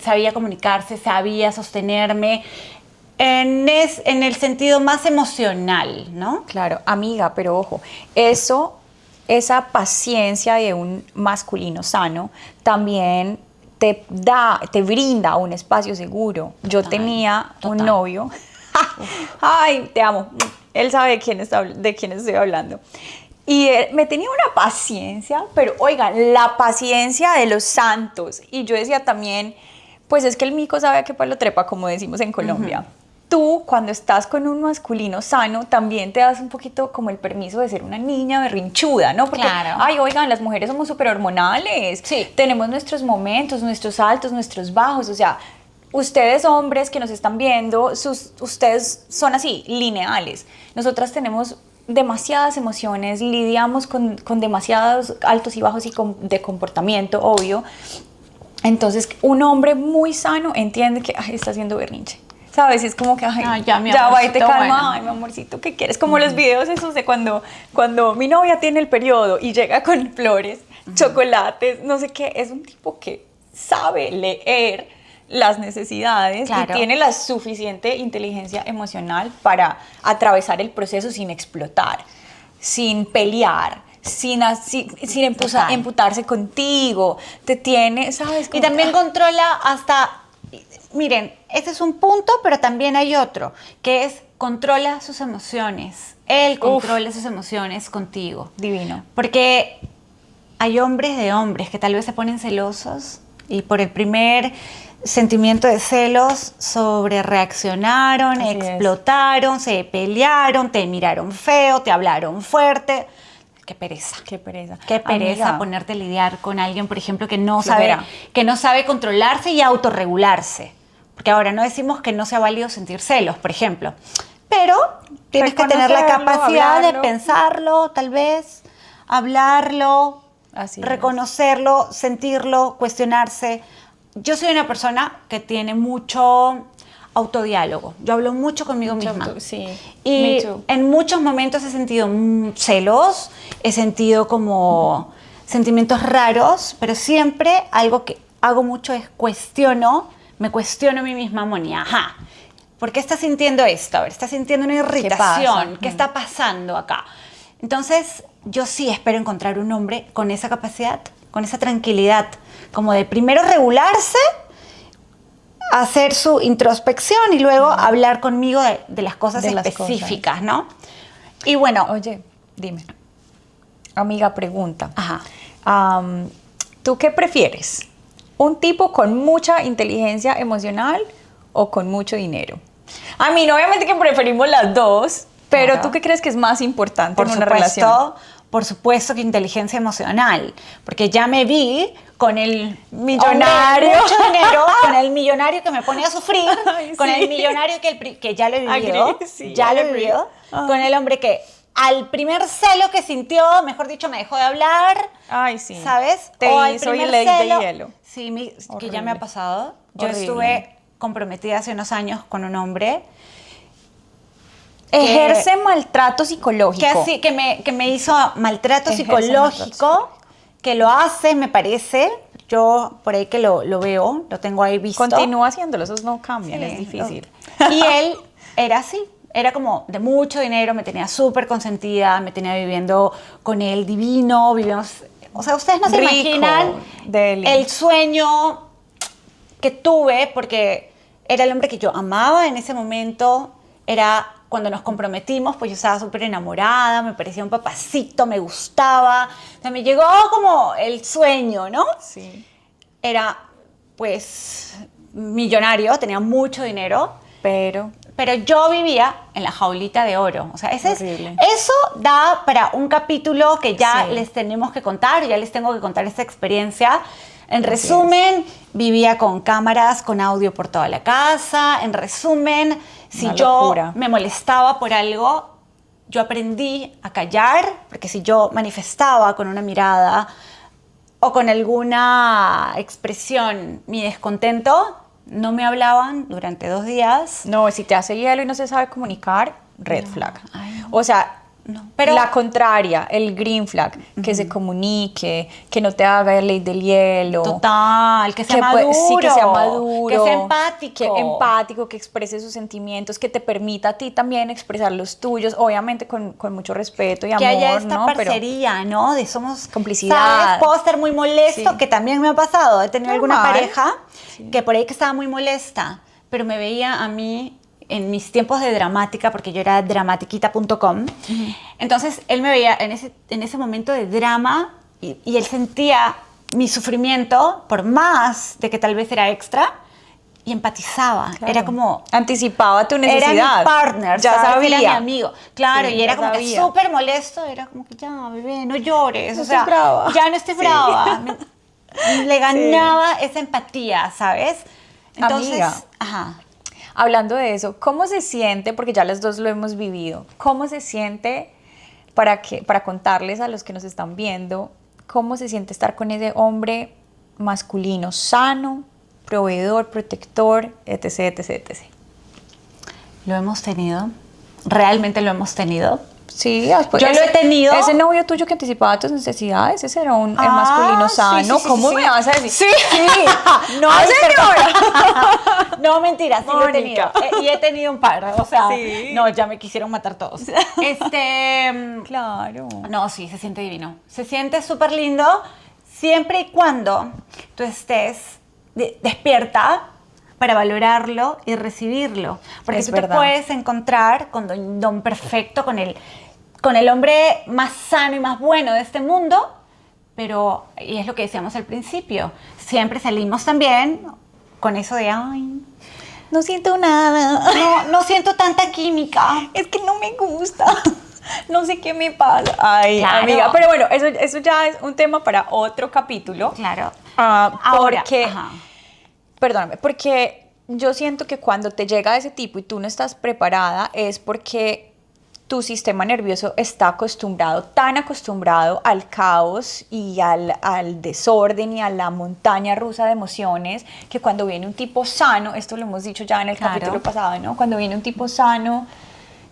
Sabía comunicarse, sabía sostenerme en el sentido más emocional, ¿no? Claro, amiga, pero ojo, esa paciencia de un masculino sano también te brinda un espacio seguro. Yo tenía un novio, ay, te amo, él sabe de quién estoy hablando. Y él me tenía una paciencia, pero oigan, la paciencia de los santos. Y yo decía también, pues es que el mico sabe a qué palo trepa, como decimos en Colombia. Tú, cuando estás con un masculino sano, también te das un poquito como el permiso de ser una niña berrinchuda, ¿no? Porque, ay, oigan, las mujeres somos súper hormonales. Sí. Tenemos nuestros momentos, nuestros altos, nuestros bajos. O sea, ustedes hombres que nos están viendo, ustedes son así, lineales. Nosotras tenemos demasiadas emociones, lidiamos con demasiados altos y bajos de comportamiento, obvio. Entonces, un hombre muy sano entiende que está haciendo berrinche. ¿Sabes? Es como que, ya va y te calma, bueno. Ay, mi amorcito, ¿qué quieres? Como los videos esos de cuando mi novia tiene el periodo y llega con flores, chocolates, no sé qué. Es un tipo que sabe leer las necesidades y tiene la suficiente inteligencia emocional para atravesar el proceso sin explotar, sin pelear, sin emputarse contigo. Te tiene, ¿sabes? Y también controla hasta... Miren, este es un punto, pero también hay otro, que es controla sus emociones. Él controla sus emociones contigo. Divino. Porque hay hombres de hombres que tal vez se ponen celosos y por el primer sentimiento de celos sobre reaccionaron, Así es. explotaron, se pelearon, te miraron feo, te hablaron fuerte. Qué pereza. Qué pereza. Qué pereza Amiga, ponerte a lidiar con alguien, por ejemplo, que no Flojera. sabe controlarse y autorregularse. Porque ahora no decimos que no sea válido sentir celos, por ejemplo. Pero tienes que tener la Reconocerlo, capacidad hablarlo. de pensarlo, tal vez, hablarlo, Así es. reconocerlo, sentirlo, cuestionarse. Yo soy una persona que tiene mucho autodiálogo. Yo hablo mucho conmigo misma. Sí, Y me too. en muchos momentos he sentido celos, he sentido como sentimientos raros, pero siempre algo que hago mucho es me cuestiono a mí misma, Moni, ajá, ¿por qué estás sintiendo esto? A ver, estás sintiendo una irritación, pasa? ¿qué está pasando acá? Entonces, yo sí espero encontrar un hombre con esa capacidad, con esa tranquilidad, como de primero regularse, hacer su introspección y luego hablar conmigo de las cosas De las específicas, ¿no? Y bueno, Oye, dime. Amiga, pregunta. ajá. ¿Tú qué prefieres? ¿Un tipo con mucha inteligencia emocional o con mucho dinero? A mí, obviamente que preferimos las dos, pero Claro. ¿tú qué crees que es más importante Por en una relación? supuesto que inteligencia emocional, porque ya me vi con el Millonario. hombre de mucho dinero, con el millonario que me pone a sufrir, Ay, con sí. el millonario que ya lo he vivido, Agree, sí, ya lo he agree. vivido, Ah. con el hombre que al primer celo que sintió, mejor dicho, me dejó de hablar, Ay, sí. ¿sabes? Te O al hizo primer ley de celo, hielo. sí, que Horrible. ya me ha pasado. Yo Horrible. estuve comprometida hace unos años con un hombre Ejerce maltrato psicológico. que me hizo maltrato Ejerce psicológico, maltrato que lo hace, me parece. Yo por ahí que lo veo, lo tengo ahí visto. Continúa haciéndolo, esos no cambian, Sí, es difícil. Y él era así, era como de mucho dinero, me tenía súper consentida, me tenía viviendo con él divino, vivíamos, o sea, ustedes no se Rico, imaginan deli. el sueño que tuve, porque era el hombre que yo amaba en ese momento, era cuando nos comprometimos, pues yo estaba súper enamorada, me parecía un papacito, me gustaba, o sea, me llegó como el sueño, ¿no? Sí. Era, pues, millonario, tenía mucho dinero, Pero pero yo vivía en la jaulita de oro. O sea, Horrible. eso da para un capítulo que ya Sí. les tenemos que contar, ya les tengo que contar esta experiencia. En Así resumen, vivía con cámaras, con audio por toda la casa. En resumen, si Una yo locura. me molestaba por algo, yo aprendí a callar, porque si yo manifestaba con una mirada o con alguna expresión mi descontento, no me hablaban durante 2 días. no, si te hace hielo y no se sabe comunicar, red flag. ay, no. O sea, No. Pero la contraria, el green flag, que se comunique, que no te haga ley del hielo. total, que sea Que maduro, sí, que sea maduro, que sea empático, que exprese sus sentimientos, que te permita a ti también expresar los tuyos, obviamente con mucho respeto y amor, que haya esta ¿no? parcería, ¿no? De somos Complicidad. ¿sabes? Puedo estar muy molesto, Sí. que también me ha pasado. He tenido alguna Normal. pareja que por ahí que estaba muy molesta, pero me veía a mí en mis tiempos de dramática, porque yo era dramatiquita.com. Entonces él me veía en ese momento de drama y él sentía mi sufrimiento, por más de que tal vez era extra, y empatizaba. Claro. Era como... Anticipaba tu necesidad. Era mi partner, ya ¿sabes? sabía. Era mi amigo. Claro, Sí, y era ya como que sabía. súper molesto. Era como que ya, bebé, no llores. No o sea, estés brava. ya no estés Sí. brava. Le ganaba esa empatía, ¿sabes? Entonces, Amiga. ajá. Hablando de eso, ¿cómo se siente? Porque ya las dos lo hemos vivido. ¿Cómo se siente para contarles a los que nos están viendo cómo se siente estar con ese hombre masculino sano, proveedor, protector, etc, etc, etc? Lo hemos tenido. Realmente lo hemos tenido. Sí, Yo lo he tenido. Ese novio tuyo que anticipaba tus necesidades, ese era el Ah, masculino sí, sano. sí, sí, ¿Cómo sí, me sí. vas a decir? Sí. No, Ay, señora. No, mentira, sí lo he Mónica. tenido. Y he tenido un par. O sea, Sí. no, ya me quisieron matar todos. Claro. No, sí, se siente divino. Se siente súper lindo siempre y cuando tú estés despierta para valorarlo y recibirlo. Porque Es tú verdad. te puedes encontrar con don perfecto, con el hombre más sano y más bueno de este mundo, pero, y es lo que decíamos al principio, siempre salimos también con eso de, ay, No siento nada. no siento tanta química. Es que no me gusta. No sé qué me pasa. Ay, Claro. amiga. Pero bueno, eso ya es un tema para otro capítulo. Claro. Ahora, porque, ajá. perdóname, porque yo siento que cuando te llega ese tipo y tú no estás preparada es porque tu sistema nervioso está tan acostumbrado al caos y al desorden y a la montaña rusa de emociones, que cuando viene un tipo sano, esto lo hemos dicho ya en el Claro. capítulo pasado, ¿no? Cuando viene un tipo sano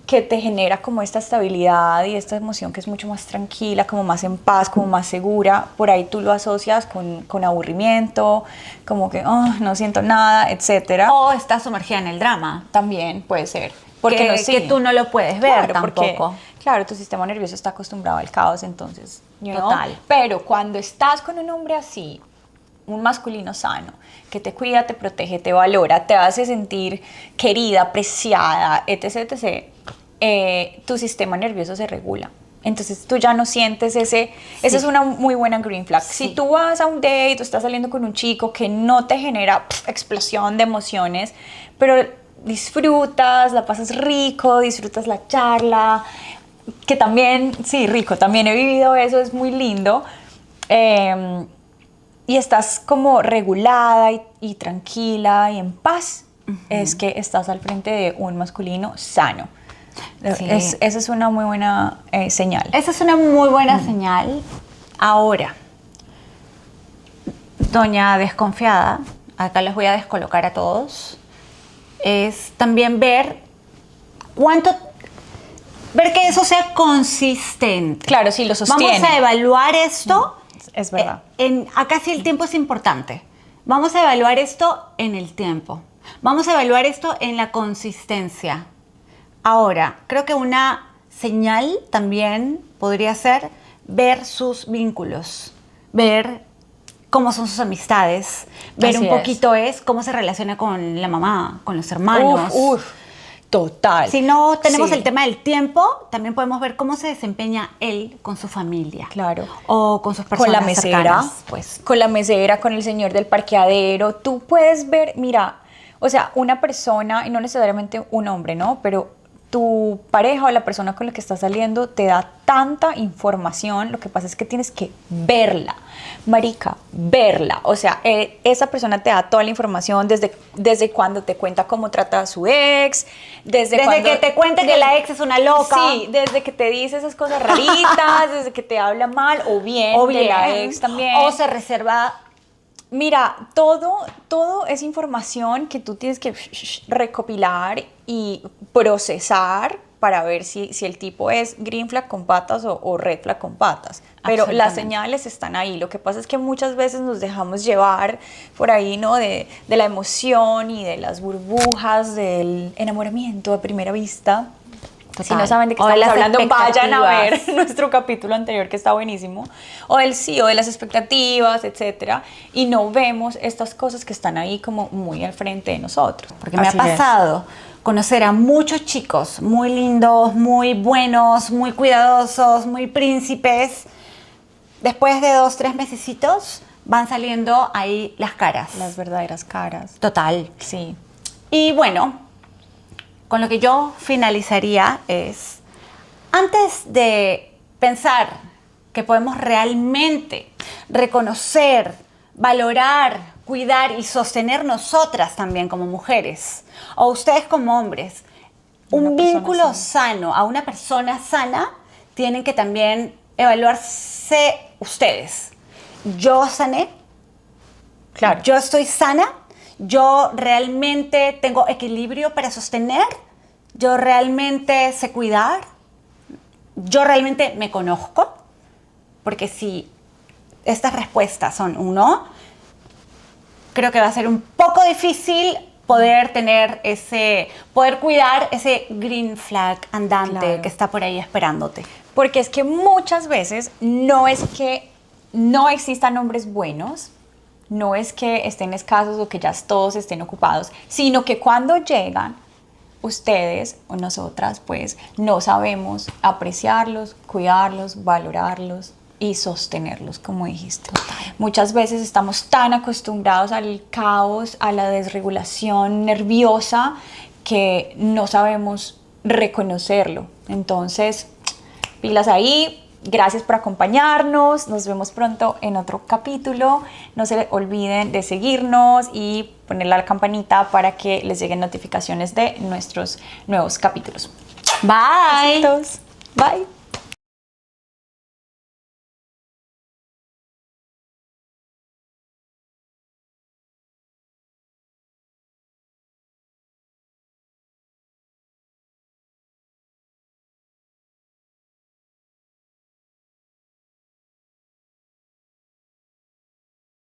que te genera como esta estabilidad y esta emoción que es mucho más tranquila, como más en paz, como más segura, por ahí tú lo asocias con aburrimiento, como que no siento nada, etcétera. O estás sumergida en el drama. También puede ser. Porque que, sí. que tú no lo puedes ver Claro, porque, tampoco. claro, tu sistema nervioso está acostumbrado al caos, entonces, Total. Pero cuando estás con un hombre así, un masculino sano, que te cuida, te protege, te valora, te hace sentir querida, apreciada, etc., tu sistema nervioso se regula. Entonces tú ya no sientes esa es una muy buena green flag. Sí. Si tú vas a un date o estás saliendo con un chico que no te genera explosión de emociones, pero disfrutas, la pasas rico, disfrutas la charla, que también, sí, rico, también he vivido eso, es muy lindo. Y estás como regulada y tranquila y en paz, es que estás al frente de un masculino sano. Sí. Esa es una muy buena señal. Esa es una muy buena señal. Ahora, doña desconfiada, acá les voy a descolocar a todos, es también ver que eso sea consistente. Claro, sí, lo sostiene. Vamos a evaluar esto. Es verdad. Acá sí el tiempo es importante. Vamos a evaluar esto en el tiempo. Vamos a evaluar esto en la consistencia. Ahora, creo que una señal también podría ser ver sus vínculos, ver cómo son sus amistades, ver Así un poquito cómo se relaciona con la mamá, con los hermanos. Total. Si no tenemos Sí. el tema del tiempo, también podemos ver cómo se desempeña él con su familia. Claro. O con sus personas Con la mesera, cercanas, pues. con la mesera, con el señor del parqueadero. Tú puedes ver, mira, o sea, una persona, y no necesariamente un hombre, ¿no? Pero tu pareja o la persona con la que estás saliendo te da tanta información, lo que pasa es que tienes que verla, marica, verla. O sea, esa persona te da toda la información desde cuando te cuenta cómo trata a su ex, desde que te cuente que la ex es una loca. Sí, desde que te dice esas cosas raritas, desde que te habla mal o bien de la ex también. O se reserva. Mira, todo es información que tú tienes que recopilar y procesar para ver si el tipo es green flag con patas o red flag con patas. Pero las señales están ahí. Lo que pasa es que muchas veces nos dejamos llevar por ahí, ¿no? De la emoción y de las burbujas del enamoramiento a primera vista. Total. Si no saben de qué O de estamos las hablando, vayan a ver expectativas. nuestro capítulo anterior que está buenísimo. O de las expectativas, etcétera. Y no vemos estas cosas que están ahí como muy al frente de nosotros. Porque me ha Así es. pasado conocer a muchos chicos muy lindos, muy buenos, muy cuidadosos, muy príncipes. Después de 2, 3 mesecitos van saliendo ahí las caras. Las verdaderas caras. Total. Sí. Y bueno, con lo que yo finalizaría es, antes de pensar que podemos realmente reconocer, valorar, cuidar y sostener nosotras también como mujeres, o ustedes como hombres, un vínculo sano a una persona sana, tienen que también evaluarse ustedes. Yo sané, Claro. yo estoy sana, yo realmente tengo equilibrio para sostener, yo realmente sé cuidar, yo realmente me conozco, porque si estas respuestas son un no, creo que va a ser un poco difícil poder poder cuidar ese green flag andante Claro. que está por ahí esperándote. Porque es que muchas veces no es que no existan hombres buenos, no es que estén escasos o que ya todos estén ocupados, sino que cuando llegan, ustedes o nosotras pues no sabemos apreciarlos, cuidarlos, valorarlos. y sostenerlos, como dijiste. Muchas veces estamos tan acostumbrados al caos, a la desregulación nerviosa, que no sabemos reconocerlo. Entonces, pilas ahí. Gracias por acompañarnos. Nos vemos pronto en otro capítulo. No se olviden de seguirnos y ponerle a la campanita para que les lleguen notificaciones de nuestros nuevos capítulos. Bye. Besitos. Bye.